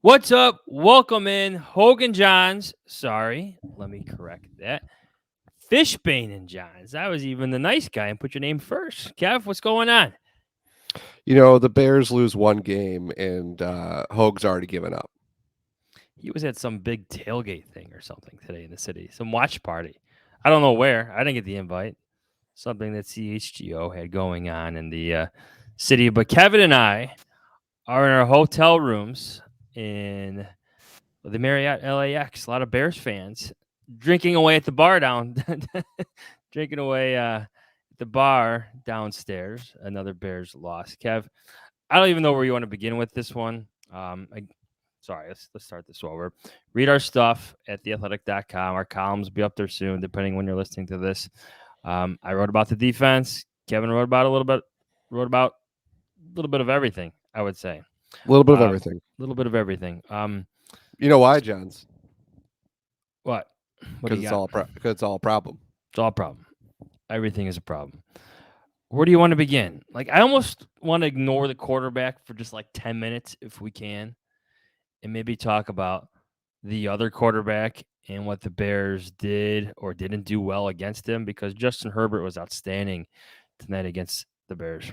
What's up? Welcome in, Hoge and Jahns. Sorry, let me correct that. Fishbain Jahns. I was even the nice guy and put your name first. Kev, what's going on? The Bears lose one game and Hoge's already given up. He was at some big tailgate thing or something today in the city, some watch party. I don't know where. I didn't get the invite. Something that CHGO had going on in the city. But Kevin and I are in our hotel rooms in the Marriott LAX. A lot of Bears fans drinking away at the bar down, drinking away at the bar downstairs. Another Bears loss. Kev, I don't even know where you want to begin with this one. Sorry, let's start this over. Read our stuff at theathletic.com. Our columns will be up there soon, depending when you're listening to this. I wrote about the defense. Kevin wrote about a little bit of everything, I would say. A little bit of A everything. little bit of everything. You know why, Johns? What? What do Because you got? because it's all a problem. It's all a problem. Everything is a problem. Where do you want to begin? Like, I almost want to ignore the quarterback for just like 10 minutes if we can, and maybe talk about the other quarterback and what the Bears did or didn't do well against him, because Justin Herbert was outstanding tonight against the Bears.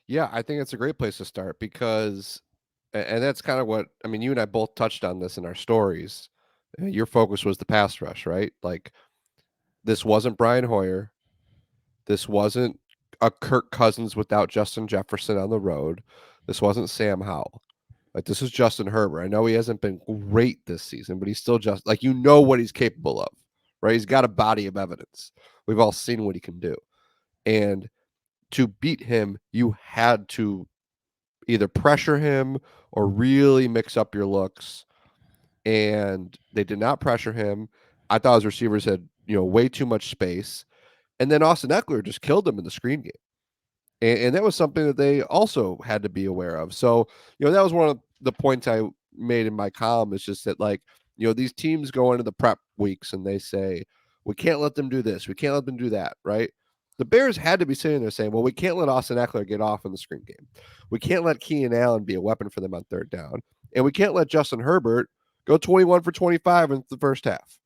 Yeah, I think it's a great place to start because, and that's kind of what I mean. You and I both touched on this in our stories. Your focus was the pass rush, right? Like this wasn't Brian Hoyer. This wasn't a Kirk Cousins without Justin Jefferson on the road. This wasn't Sam Howell. Like this is Justin Herbert. I know he hasn't been great this season, but he's still just like what he's capable of, right? He's got a body of evidence. We've all seen what he can do. And to beat him, you had to either pressure him or really mix up your looks. And they did not pressure him. I thought his receivers had, way too much space. And then Austin Eckler just killed him in the screen game. And that was something that they also had to be aware of. So, that was one of the points I made in my column is just that, like, these teams go into the prep weeks and they say, we can't let them do this. We can't let them do that, right? The Bears had to be sitting there saying, well, we can't let Austin Eckler get off in the screen game. We can't let Keenan Allen be a weapon for them on third down. And we can't let Justin Herbert go 21 for 25 in the first half.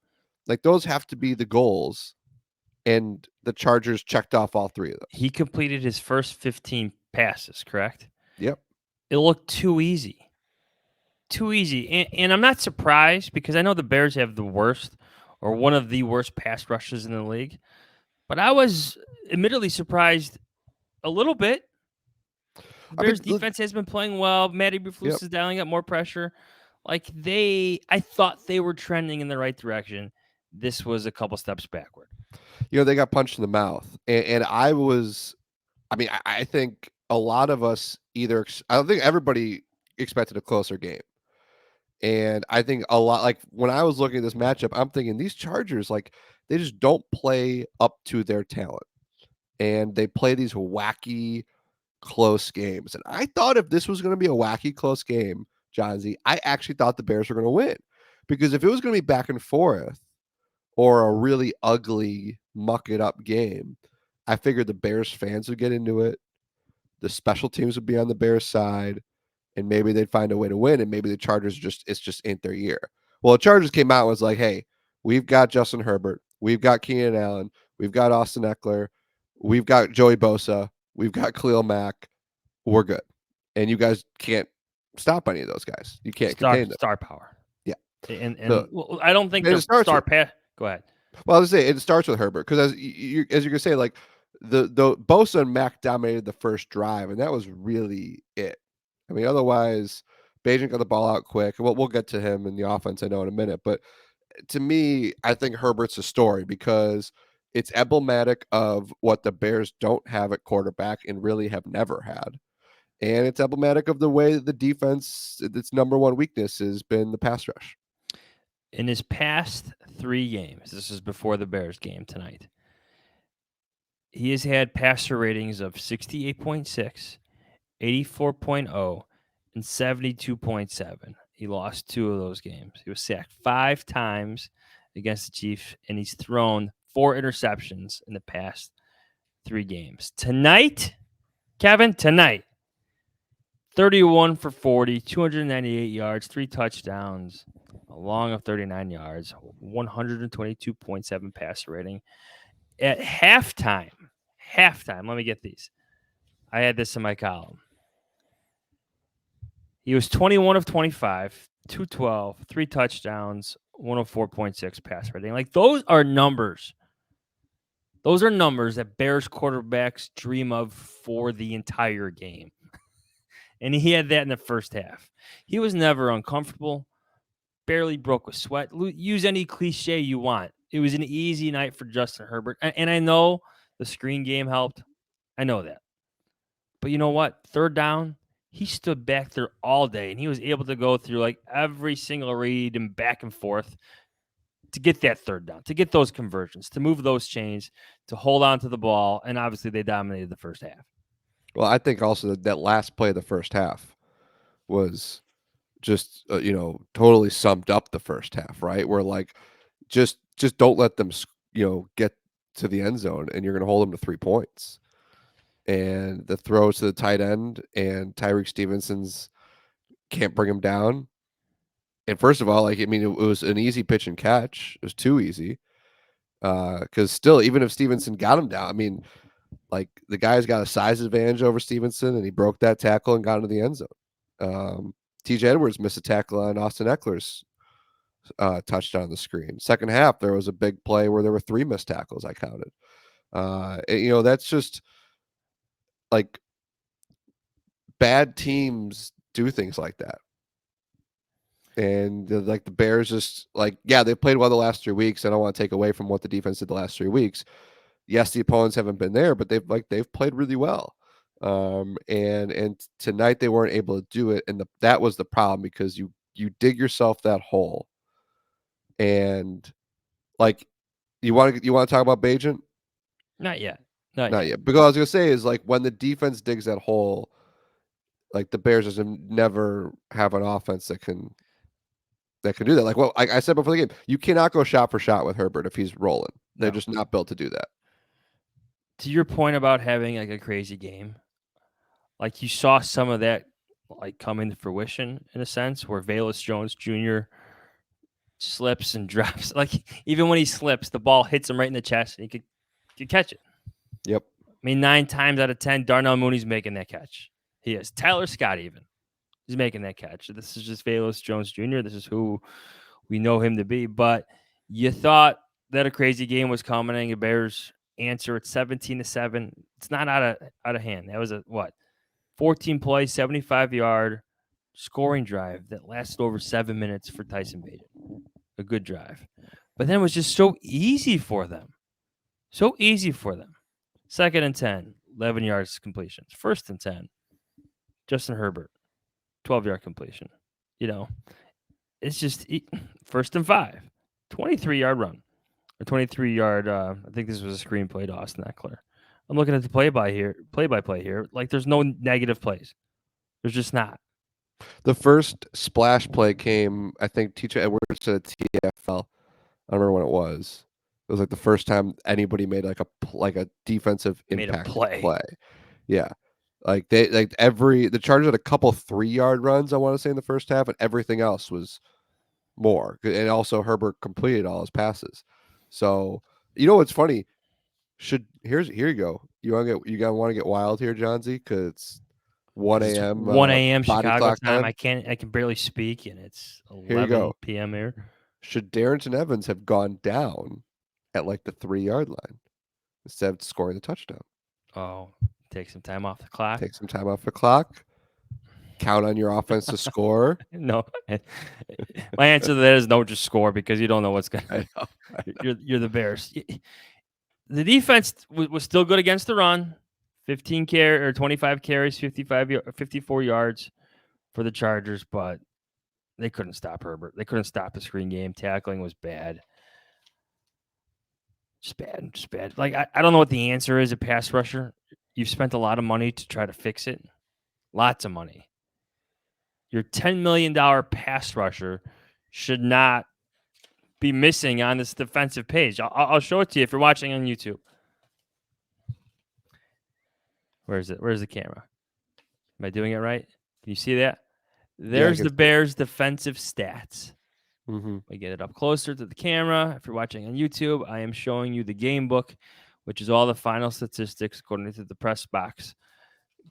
Like, those have to be the goals. And the Chargers checked off all three of those. He completed his first 15 passes, correct? Yep. It looked too easy. Too easy. And I'm not surprised because I know the Bears have the worst or one of the worst pass rushes in the league. But I was admittedly surprised a little bit. The I mean, Bears defense has been playing well. Matty yep. Eberflus is dialing up more pressure. I thought they were trending in the right direction. This was a couple steps backward. They got punched in the mouth. And I think a lot of us I don't think everybody expected a closer game. And I think a lot, like when I was looking at this matchup, I'm thinking these Chargers, like, they just don't play up to their talent. And they play these wacky, close games. And I thought if this was going to be a wacky, close game, John Z, I actually thought the Bears were going to win. Because if it was going to be back and forth, or a really ugly muck it up game, I figured the Bears fans would get into it. The special teams would be on the Bears side, and maybe they'd find a way to win. And maybe the Chargers it's just ain't their year. Well, the Chargers came out and was like, hey, we've got Justin Herbert, we've got Keenan Allen, we've got Austin Eckler, we've got Joey Bosa, we've got Khalil Mack. We're good. And you guys can't stop any of those guys. You can't contain them. Star power. Yeah. And well, I don't think And the it starts star with pass. Go ahead. Well, I was say it starts with Herbert because as you're gonna say, like the Bosa and Mac dominated the first drive, and that was really it. I mean, otherwise, Bagent got the ball out quick. We'll get to him in the offense, I know, in a minute. But to me, I think Herbert's a story because it's emblematic of what the Bears don't have at quarterback and really have never had. And it's emblematic of the way that the defense, its number one weakness has been the pass rush. In his past 3 games, this is before the Bears game tonight, he has had passer ratings of 68.6, 84.0, and 72.7. He lost 2 of those games. He was sacked 5 times against the Chiefs, and he's thrown 4 interceptions in the past 3 games. Tonight, Kevin, 31 for 40, 298 yards, 3 touchdowns, a long of 39 yards, 122.7 passer rating. At halftime, let me get these. I had this in my column. He was 21 of 25, 212, 3 touchdowns, 104.6 pass rating. Like, those are numbers. Those are numbers that Bears quarterbacks dream of for the entire game. And he had that in the first half. He was never uncomfortable, barely broke a sweat. Use any cliche you want. It was an easy night for Justin Herbert. And I know the screen game helped. I know that. But you know what? Third down, he stood back there all day, and he was able to go through like every single read and back and forth to get that third down, to get those conversions, to move those chains, to hold on to the ball. And obviously, they dominated the first half. Well, I think also that last play of the first half was just totally summed up the first half, right? Where like just don't let them get to the end zone, and you're going to hold them to 3 points. And the throws to the tight end and Tyreek Stevenson's can't bring him down. And first of all, like, I mean, it was an easy pitch and catch. It was too easy. Because still, even if Stevenson got him down, I mean, like, the guy's got a size advantage over Stevenson, and he broke that tackle and got into the end zone. TJ Edwards missed a tackle on Austin Eckler's touchdown on the screen. Second half, there was a big play where there were 3 missed tackles, I counted. That's just like bad teams do things like that. And like the Bears just like, yeah, they played well the last 3 weeks. I don't want to take away from what the defense did the last 3 weeks. Yes, the opponents haven't been there, but they've played really well. And tonight they weren't able to do it, and that was the problem, because you dig yourself that hole. And like, you want to talk about Bagent? Not yet. Not yet. Because I was gonna say is, like, when the defense digs that hole, like, the Bears just never have an offense that can do that. Like, well, I said before the game, you cannot go shot for shot with Herbert if he's rolling. They're just not built to do that. To your point about having like a crazy game, like, you saw some of that like come into fruition in a sense, where Velus Jones Jr. slips and drops. Like, even when he slips, the ball hits him right in the chest, and he could catch it. Yep. I mean, 9 times out of 10, Darnell Mooney's making that catch. He is. Tyler Scott even. He's making that catch. This is just Velus Jones Jr. This is who we know him to be. But you thought that a crazy game was coming, and the Bears answer at 17-7. It's not out of hand. That was a 14 play, 75-yard scoring drive that lasted over 7 minutes for Tyson Bagent. A good drive. But then it was just so easy for them. So easy for them. 2nd and 10, 11 yards completions. 1st and 10, Justin Herbert, 12-yard completion. It's just 1st and 5, 23-yard run. Or 23-yard, I think this was a screenplay to Austin Eckler. I'm looking at the play-by-play here. Like, there's no negative plays. There's just not. The first splash play came, I think, TJ Edwards to the TFL. I don't remember when it was. It was like the first time anybody made like a defensive impact play. Yeah. Like, the Chargers had a couple 3-yard runs, I want to say, in the first half, and everything else was more. And also Herbert completed all his passes. So, what's funny? Here you go. You want to get wild here, Johnsy, because it's 1 a.m. 1 a.m. body Chicago clock time. I can barely speak, and it's 11 p.m. here. Should Darrington Evans have gone down at like the 3-yard line instead of scoring the touchdown? Oh, take some time off the clock. Take some time off the clock. Count on your offense to score. No, my answer to that is no. Just score, because you don't know what's going to happen. You're the Bears. The defense was still good against the run. 25 carries, 54 yards for the Chargers, but they couldn't stop Herbert. They couldn't stop the screen game. Tackling was bad. Just bad. Like, I don't know what the answer is, a pass rusher. You've spent a lot of money to try to fix it. Lots of money. Your $10 million pass rusher should not be missing on this defensive page. I'll show it to you if you're watching on YouTube. Where is it? Where's the camera? Am I doing it right? Can you see that? Yeah, I There's can the see it. Bears' defensive stats. Mm-hmm. I get it up closer to the camera. If you're watching on YouTube, I am showing you the game book, which is all the final statistics according to the press box.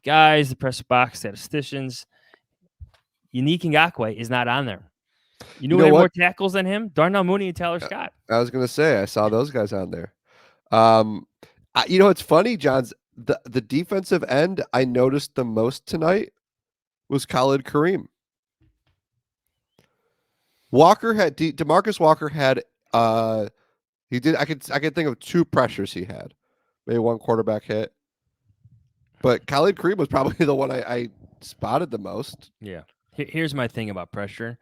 Guys, the press box statisticians, Unique Ngakoue is not on there. You You knew who know had more what? tackles than him? Darnell Mooney and Tyler Uh, Scott. I was gonna say I saw those guys on there. Um, it's funny, Johns. The defensive end I noticed the most tonight was Khalid Kareem. Walker had Demarcus Walker had he did I could think of 2 pressures he had, maybe 1 quarterback hit, but Khalid Kareem was probably the one I spotted the most. Yeah. Here's my thing about pressure.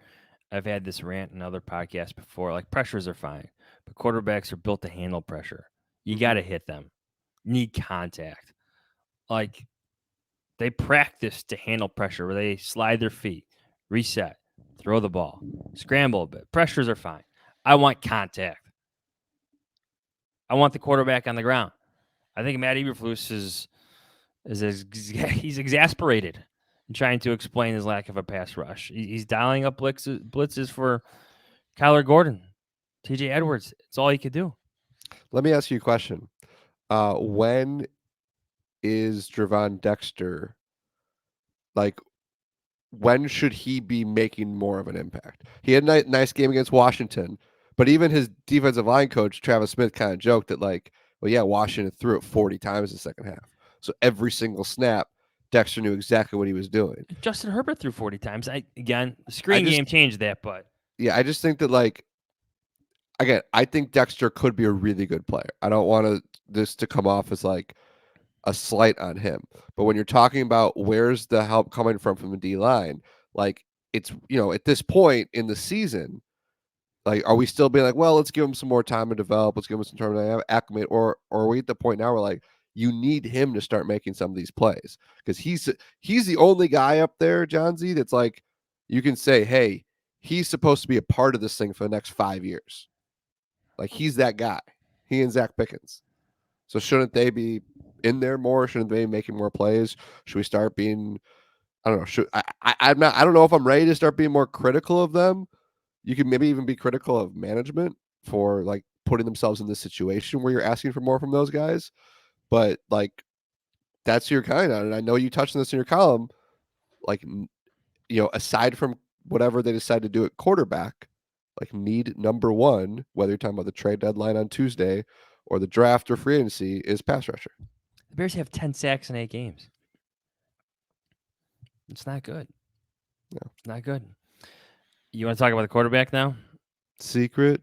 I've had this rant in other podcasts before. Like, pressures are fine, but quarterbacks are built to handle pressure. You got Mm-hmm. to hit them. You need contact. Like, they practice to handle pressure where they slide their feet, reset, throw the ball, scramble a bit. Pressures are fine. I want contact. I want the quarterback on the ground. I think Matt Eberflus he's exasperated in trying to explain his lack of a pass rush. He's dialing up blitzes for Kyler Gordon, TJ Edwards. It's all he could do. Let me ask you a question. When is Dravon Dexter like? When should he be making more of an impact? He had a nice game against Washington, but even his defensive line coach Travis Smith kind of joked that well, yeah, Washington threw it 40 times in the second half, so every single snap, Dexter knew exactly what he was doing. Justin Herbert threw 40 times. The I screen just, game changed that, but I just think that again, I think Dexter could be a really good player. I don't want this to come off as a slight on him. But when you're talking about where's the help coming from the D line, it's at this point in the season, are we still being well, let's give him some more time to develop, let's give him some time to acclimate, or are we at the point now where you need him to start making some of these plays because he's the only guy up there, John Z, that's you can say, hey, he's supposed to be a part of this thing for the next 5 years. He's that guy. He and Zach Pickens. So shouldn't they be in there more? Shouldn't they be making more plays? Should we start being? I don't know. I'm not. I don't know if I'm ready to start being more critical of them. You can maybe even be critical of management for putting themselves in this situation where you're asking for more from those guys. But that's your kind on it. I know you touched on this in your column. Like aside from whatever they decide to do at quarterback, need number one, whether you're talking about the trade deadline on Tuesday or the draft or free agency, is pass rusher. the Bears have 10 sacks in 8 games. It's not good. No. It's not good. You want to talk about the quarterback now? Secret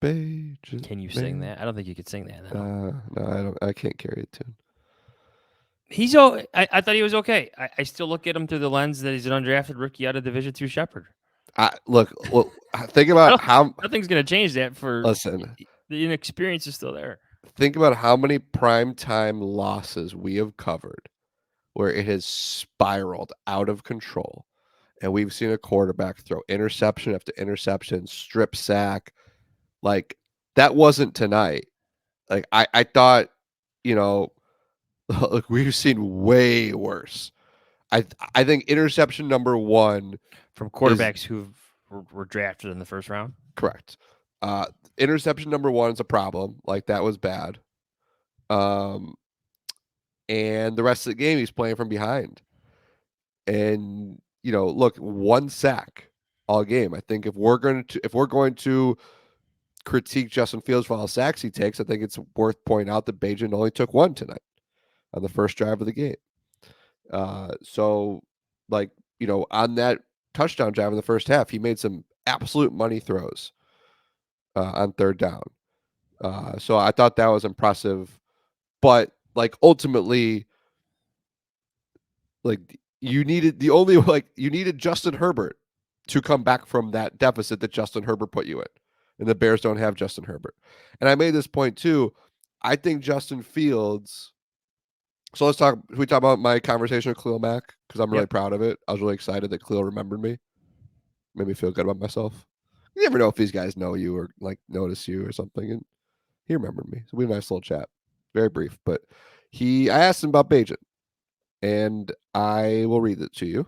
Bagent. Can you sing that? I don't think you could sing that. No, No, I don't. I can't carry a tune. I thought he was okay. I still look at him through the lens that he's an undrafted rookie out of Division II Shepherd. Look, think about how. Nothing's going to change that. Listen, The inexperience is still there. think about how many primetime losses we have covered where it has spiraled out of control. And we've seen a quarterback throw interception after interception, strip sack. That wasn't tonight. I thought, look, we've seen way worse. I think interception number one from quarterbacks who were drafted in the first round. Correct. Interception number one is a problem. That was bad. And the rest of the game he's playing from behind. And look, 1 sack all game. I think if we're going to critique Justin Fields for all sacks he takes, I think it's worth pointing out that Bagent only took 1 tonight on the first drive of the game. So on that touchdown drive in the first half, he made some absolute money throws on third down. So I thought that was impressive, but ultimately, you needed you needed Justin Herbert to come back from that deficit that Justin Herbert put you in, and the Bears don't have Justin Herbert. And I made this point too. I think Justin Fields. So we talk about my conversation with Khalil Mack because I'm really proud of it. I was really excited that Khalil remembered me. Made me feel good about myself. You never know if these guys know you or notice you or something. And he remembered me. So we had a nice little chat. Very brief. But I asked him about Bagent. And I will read it to you.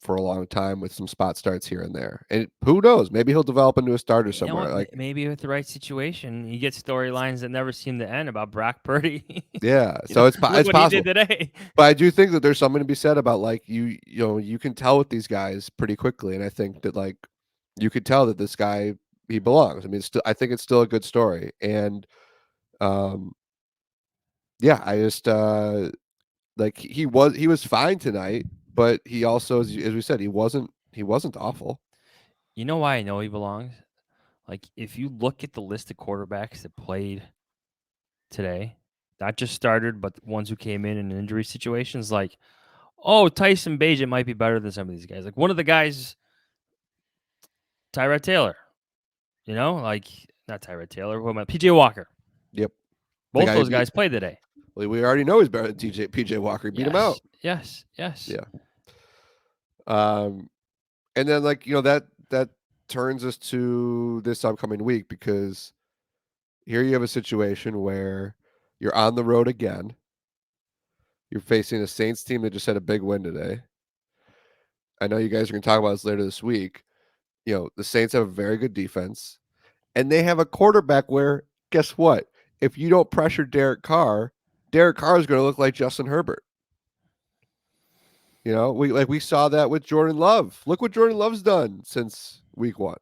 for a long time with some spot starts here and there. And who knows? Maybe he'll develop into a starter You know somewhere. what? Like, Maybe with the right situation, you get storylines that never seem to end about Brock Purdy. yeah, so Look it's what he did possible. today. But I do think that there's something to be said about like you can tell with these guys pretty quickly, and I think that like you could tell that this guy he belongs. I mean, I think it's still a good story, and um, yeah, I just like he was fine tonight, but he also, as we said, he wasn't awful. You know why I know he belongs? Like, if you look at the list of quarterbacks that played today, not just started, but the ones who came in injury situations, like, oh, Tyson Bagent might be better than some of these guys. Like, one of the guys, Tyrod Taylor, like, not Tyrod Taylor, who am I? PJ Walker. Yep, the Both guy those guys played today. we already know he's better than PJ Walker. He beat him out. Yes. Yeah. Um, and then like that turns us to this upcoming week because here you have a situation where you're on the road again. You're facing a Saints team that just had a big win today. I know you guys are going to talk about this later this week. The Saints have a very good defense, and they have a quarterback where, guess what? If you don't pressure Derek Carr is going to look like Justin Herbert. We saw that with Jordan Love. Look what Jordan Love's done since week 1.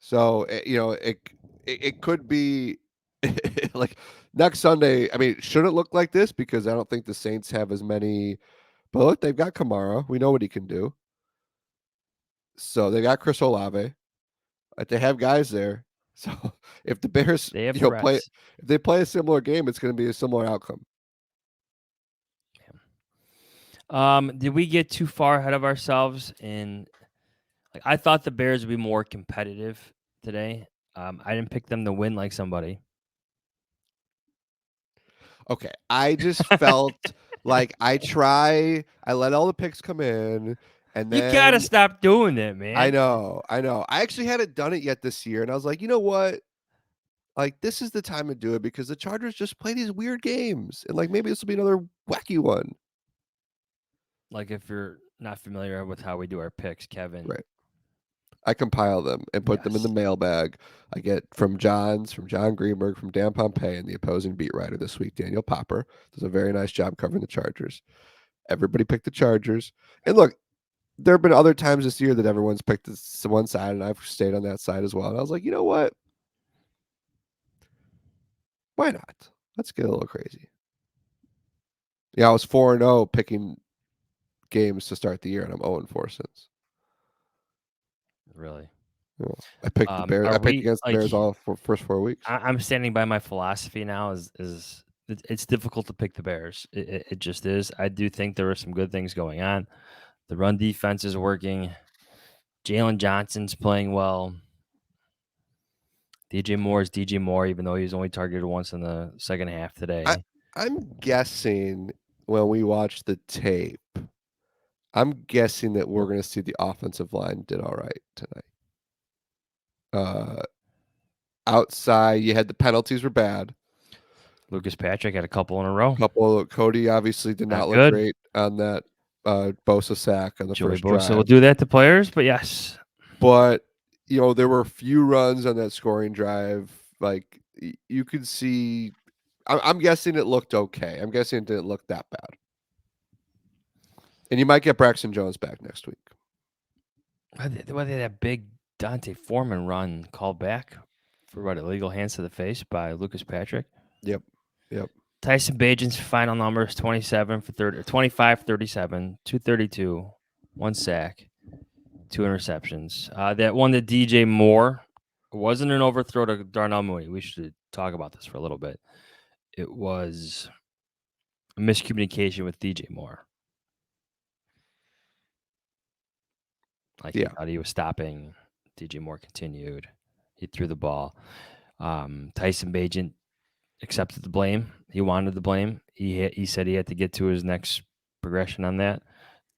So, it could be like next Sunday. I mean, should it look like this? Because I don't think the Saints have as many. But look, they've got Kamara. We know what he can do. So they got Chris Olave. Like, they have guys there. So if the Bears, They have play, threats. if they play a similar game, it's going to be a similar outcome. Did we get too far ahead of ourselves? Like, I thought the Bears would be more competitive today. I didn't pick them to win like somebody. Okay, I just felt like I let all the picks come in, and You gotta then stop doing that, man. I know. I actually hadn't done it yet this year, and I was like, you know what? Like, this is the time to do it because the Chargers just play these weird games, and like maybe this will be another wacky one. Like, if you're not familiar with how we do our picks, Kevin. Right. I compile them and put them in the Yes. mailbag. I get from Jahns, from John Greenberg, from Dan Pompei, and the opposing beat writer this week, Daniel Popper, does a very nice job covering the Chargers. Everybody picked the Chargers. And look, there have been other times this year that everyone's picked one side, and I've stayed on that side as well. And I was like, you know what? Why not? Let's get a little crazy. Yeah, I was 4-0 picking games to start the year, and I'm 0-4 since. Really? I picked the Bears. Are I picked we against the like? Bears all for first 4 weeks. I'm standing by my philosophy now. It's difficult to pick the Bears. It just is. I do think there are some good things going on. The run defense is working. Jalen Johnson's playing well. DJ Moore is DJ Moore, even though he was only targeted once in the second half today. I'm guessing when we watch the tape, I'm guessing that we're going to see the offensive line did all right tonight. Outside, you had the penalties were bad. Lucas Patrick had a couple in a row. Cody obviously did not look good. great on that Bosa sack on the Joey first Bosa drive. will do that to players, but yes. But there were a few runs on that scoring drive. Like you could see, I'm guessing it looked okay. I'm guessing it didn't look that bad. And you might get Braxton Jones back next week. Why did that big Dante Foreman run called back for illegal hands to the face by Lucas Patrick? Yep. Tyson Bagent's final numbers 27 for 30, 25 37, 232, 1 sack, 2 interceptions. That one to DJ Moore wasn't an overthrow to Darnell Mooney. We should talk about this for a little bit. It was a miscommunication with DJ Moore. He thought he was stopping. DJ Moore continued. He threw the ball. Tyson Bagent accepted the blame. He wanted the blame. He said he had to get to his next progression on that.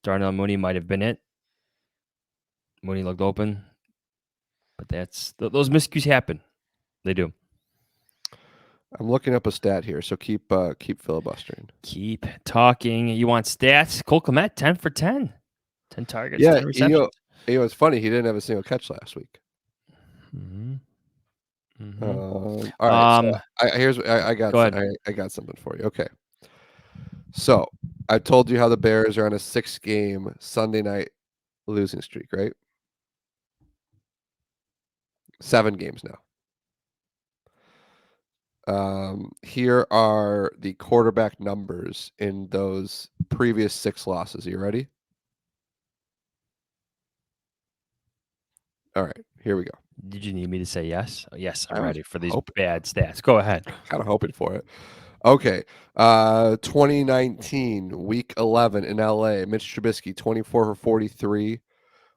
Darnell Mooney might have been it. Mooney looked open, but those miscues happen. They do. I'm looking up a stat here, so keep filibustering. Keep talking. You want stats? Cole Kmet, 10 for 10. 10 targets, Yeah, 10 receptions. it's funny. He didn't have a single catch last week. Mm-hmm. Mm-hmm. All right, so I got Go ahead. I got something for you. Okay, so I told you how the Bears are on a 6-game Sunday night losing streak, right? 7 games now. Here are the quarterback numbers in those previous 6 losses. Are you ready? All right, here we go. Did you need me to say yes? Oh, yes, I'm I was ready for these hoping, bad stats. Go ahead. kind of hoping for it. Okay, 2019 Week 11 in LA. Mitch Trubisky, 24 for 43,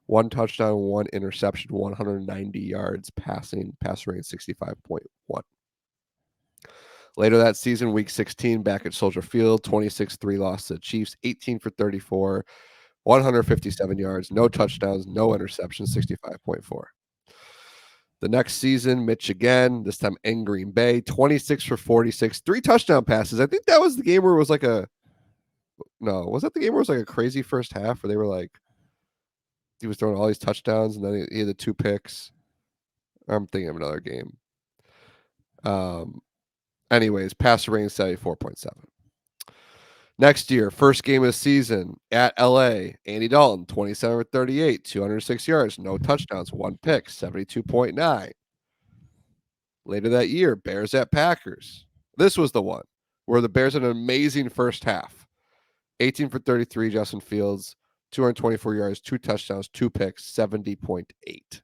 1 touchdown, 1 interception, 190 yards passing, passer rating 65.1. Later that season, Week 16, back at Soldier Field, 26-3 loss to the Chiefs, 18 for 34, 157 yards, no touchdowns, no interceptions, 65.4. The next season, Mitch again, this time in Green Bay, 26 for 46, 3 touchdown passes. I think that was the game where it was like was that the game where it was like a crazy first half where they were like, he was throwing all these touchdowns and then he had the 2 picks? I'm thinking of another game. Anyways, passer rating 74.7. Next year, first game of the season at LA, Andy Dalton, 27 for 38, 206 yards, no touchdowns, 1 pick, 72.9. Later that year, Bears at Packers. This was the one where the Bears had an amazing first half. 18 for 33, Justin Fields, 224 yards, 2 touchdowns, 2 picks, 70.8.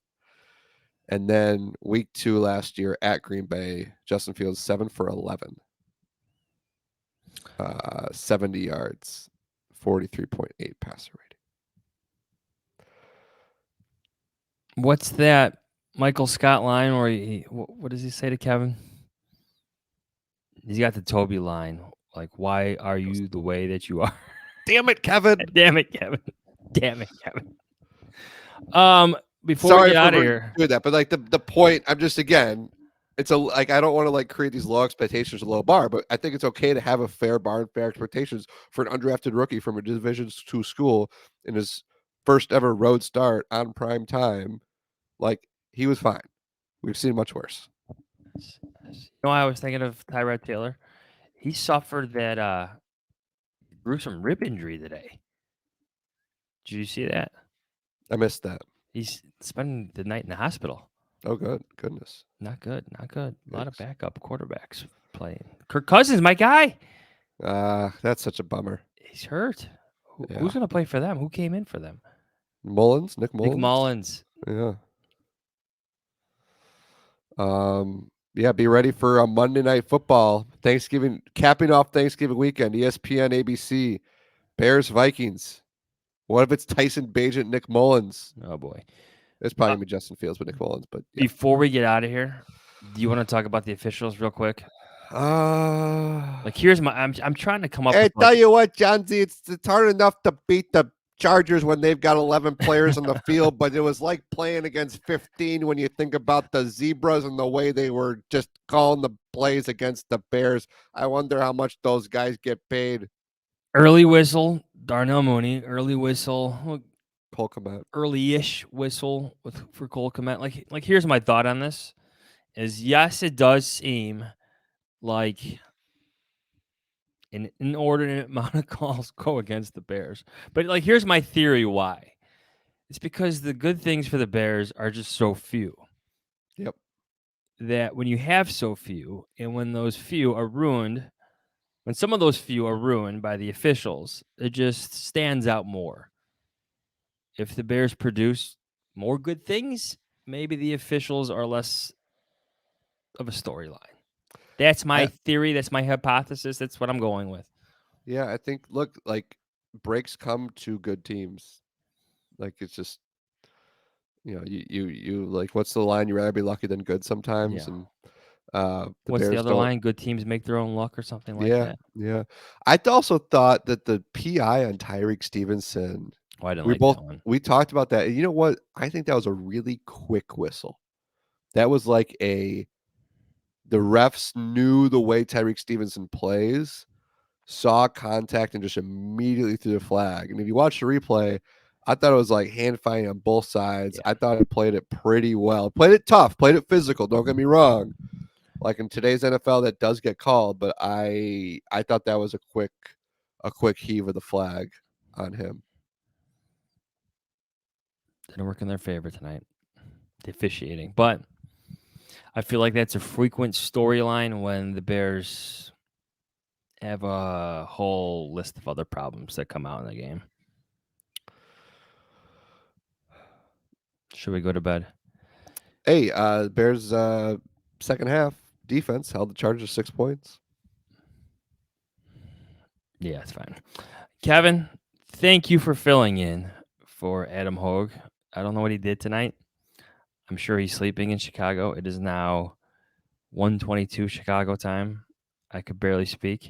And then week 2 last year at Green Bay, Justin Fields, 7 for 11, 70 yards, 43.8 passer rating. What's that Michael Scott line where what does he say to Kevin? He's got the Toby line. Like, why are you the way that you are? Damn it, Kevin. Damn it, Kevin. Damn it, Kevin. Before we Sorry get for out of here, doing that, but like the point, I'm just again, it's like I don't want to like create these low expectations, a low bar, but I think it's okay to have a fair bar and fair expectations for an undrafted rookie from a Division II school in his first ever road start on prime time. Like he was fine. We've seen much worse. I was thinking of Tyrod Taylor. He suffered that gruesome rib injury today. Did you see that? I missed that. He's spending the night in the hospital. Oh, goodness. Not good. Not good. A lot of Yikes. backup quarterbacks playing. Kirk Cousins, my guy. That's such a bummer. He's hurt. Yeah. Who's going to play for them? Who came in for them? Nick Nick Mullins. Mullins. Yeah. Yeah, be ready for a Monday Night Football. Thanksgiving, capping off Thanksgiving weekend, ESPN, ABC, Bears, Vikings. What if it's Tyson Bagent, Nick Mullins? Oh, boy. It's probably going to be Justin Fields with Nick Mullins, but yeah. Before we get out of here, do you want to talk about the officials real quick? Like, here's my. I'm trying to come up Hey, with. tell you what, Johnsy, it's hard enough to beat the Chargers when they've got 11 players on the field, but it was like playing against 15 when you think about the Zebras and the way they were just calling the plays against the Bears. I wonder how much those guys get paid. Early whistle, Darnell Mooney. Early whistle, Cole Kmet. early-ish whistle for Cole Kmet. Like, here's my thought on this: is yes, it does seem like an inordinate amount of calls go against the Bears, but like, here's my theory why. It's because the good things for the Bears are just so few. Yep. That when you have so few, and when those few are ruined, when some of those few are ruined by the officials, it just stands out more. If the Bears produce more good things, maybe the officials are less of a storyline. That's my theory. That's my hypothesis. That's what I'm going with. Yeah, I think, look, like breaks come to good teams. Like it's just, you like, what's the line? You rather be lucky than good sometimes. Yeah. And the What's the Bears other don't. line? Good teams make their own luck or something like Yeah, that. yeah. I also thought that the PI on Tyreek Stevenson, Oh, I didn't like that one. we talked about that. And you know what? I think that was a really quick whistle. That was like the refs knew the way Tyreek Stevenson plays, saw contact, and just immediately threw the flag. And if you watch the replay, I thought it was like hand fighting on both sides. Yeah. I thought he played it pretty well. Played it tough, played it physical. Don't get me wrong. Like in today's NFL, that does get called, but I thought that was a quick heave of the flag on him. Didn't work in their favor tonight, the officiating. But I feel like that's a frequent storyline when the Bears have a whole list of other problems that come out in the game. Should we go to bed? Hey, Bears second half defense held the Chargers 6 points. Yeah, it's fine. Kevin, thank you for filling in for Adam Hoge. I don't know what he did tonight. I'm sure he's sleeping in Chicago. It is now 1:22 Chicago time. I could barely speak.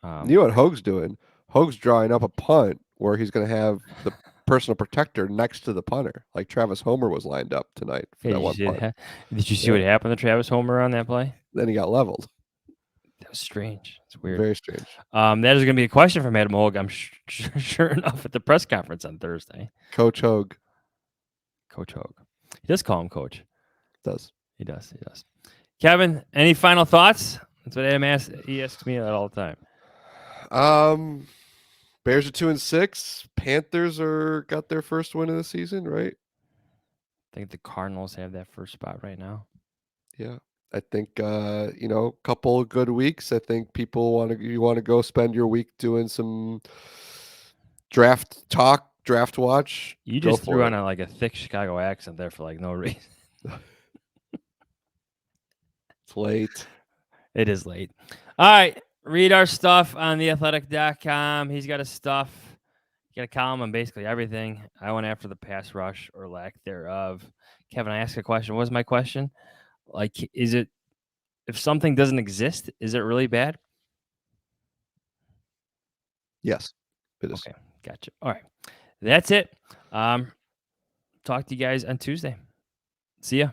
You know what Hoge's doing? Hoge's drawing up a punt where he's going to have the personal protector next to the punter, like Travis Homer was lined up tonight for that one punt. Did you see what happened to Travis Homer on that play? Then he got leveled. That was strange. It's weird. Very strange. That is going to be a question from Adam Hoge, I'm sure enough, at the press conference on Thursday. Coach Hoge. Coach Hoge. He does call him Coach. Does. He does. Kevin, any final thoughts? That's what Adam asks. He asks me that all the time. Bears are 2-6. Panthers got their first win of the season, right? I think the Cardinals have that first spot right now. Yeah. I think couple of good weeks. I think people you want to go spend your week doing some draft talk, draft watch. You just threw on a thick Chicago accent there for like no reason. It's late. It is late. All right. Read our stuff on theathletic.com. He's got his stuff. You got a column on basically everything. I went after the pass rush or lack thereof. Kevin, I asked a question. What was my question? Like, is it, if something doesn't exist, is it really bad? Yes, it is. Okay, gotcha. All right. That's it. Talk to you guys on Tuesday. See ya.